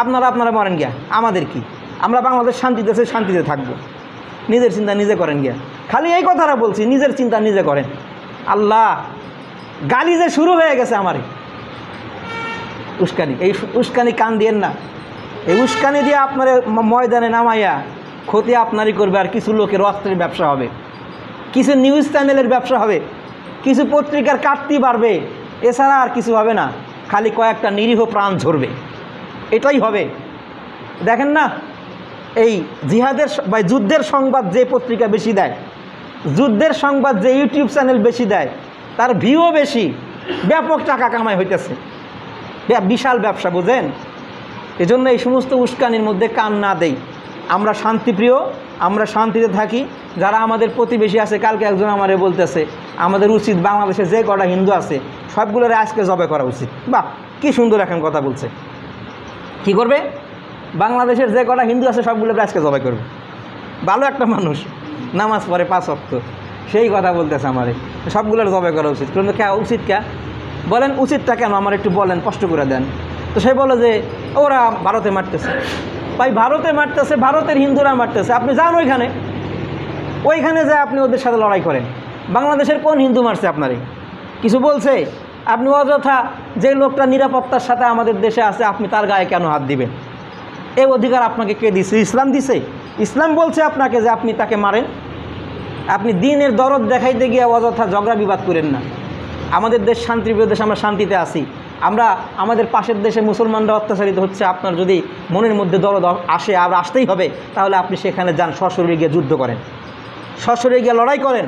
Speaker 1: আপনারা মরেন গিয়া, আমাদের কি? আমরা বাংলাদেশ শান্তিতে আছে, শান্তিতে থাকবো। নিজের চিন্তা নিজে করেন গিয়া, খালি এই কথাটা বলছি, নিজের চিন্তা নিজে করেন। আল্লাহ, গালি যে শুরু হয়ে গেছে আমারে, উস্কানি, এই উস্কানি কান দিয়েন না। এই উস্কানি দিয়ে আপনার ময়দানে নামাইয়া ক্ষতি আপনারই করবে। আর কিছু লোকের অস্ত্রের ব্যবসা হবে, কিছু নিউজ চ্যানেলের ব্যবসা হবে, কিছু পত্রিকার কাটতি বাড়বে, এছাড়া আর কিছু হবে না। খালি কয়েকটা নিরীহ প্রাণ ঝরবে, এটাই হবে। দেখেন না, এই জিহাদের বা যুদ্ধের সংবাদ যে পত্রিকা বেশি দেয়, যুদ্ধের সংবাদ যে ইউটিউব চ্যানেল বেশি দেয়, তার ভিউও বেশি, ব্যাপক টাকা কামাই হইতেছে, বিশাল ব্যবসা, বুঝেন? এজন্য এই সমস্ত উস্কানির মধ্যে কান না দেই। আমরা শান্তিপ্রিয়, আমরা শান্তিতে থাকি। যারা আমাদের প্রতিবেশী আছে, কালকে একজন আমারে বলতেছে আমাদের উচিত বাংলাদেশে যে কটা হিন্দু আছে সবগুলোর আজকে জবাই করা উচিত। বাহ, কি সুন্দর এখন কথা বলছে। কি করবে? বাংলাদেশের যে কটা হিন্দু আছে সবগুলোকে আজকে জবাই করবে। ভালো একটা মানুষ, নামাজ পড়ে 5 ওয়াক্ত, সেই কথা বলতেছে আমারে সবগুলোর জবাই করা উচিত। কিন্তু কে উচিত? কে বলেন উচিতটা কেন আমার একটু বলেন, কষ্ট করে দেন। তো সে বলে যে ওরা ভারতে মারতেছে। ভাই, ভারতে মারতেছে, ভারতের হিন্দুরা মারতেছে, আপনি যান ওইখানে যায় আপনি ওদের সাথে লড়াই করেন। বাংলাদেশের কোন হিন্দু মারছে আপনারে? কিছু বলছে? আপনি অযথা যে লোকটা নিরাপত্তার সাথে আমাদের দেশে আছে আপনি তার গায়ে কেন হাত দিবেন? এই অধিকার আপনাকে কে দিছে? ইসলাম দিছে। ইসলাম বলছে আপনাকে যে আপনি তাকে মারেন। আপনি দিনের দরদ দেখাইতে গিয়ে অযথা ঝগড়া বিবাদ করেন না। আমাদের দেশ শান্তিপ্রিয় দেশ, আমরা শান্তিতে আছি। আমরা আমাদের পাশের দেশে মুসলমানরা অত্যাচারিত হচ্ছে, আপনার যদি মনের মধ্যে দরদ আসে, আর আসতেই হবে, তাহলে আপনি সেখানে যান, সশরীরে গিয়ে যুদ্ধ করেন, সশরীরে গিয়ে লড়াই করেন,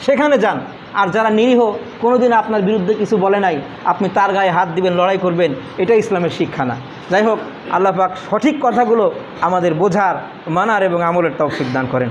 Speaker 1: সেখানে যান। আর যারা নিরীহ, কোনোদিন আপনার বিরুদ্ধে কিছু বলে নাই, আপনি তার গায়ে হাত দিবেন, লড়াই করবেন, এটা ইসলামের শিক্ষা না। যাই হোক, আল্লাহ পাক সঠিক কথাগুলো আমাদের বোঝার, মানার এবং আমলের তৌফিক দান করেন।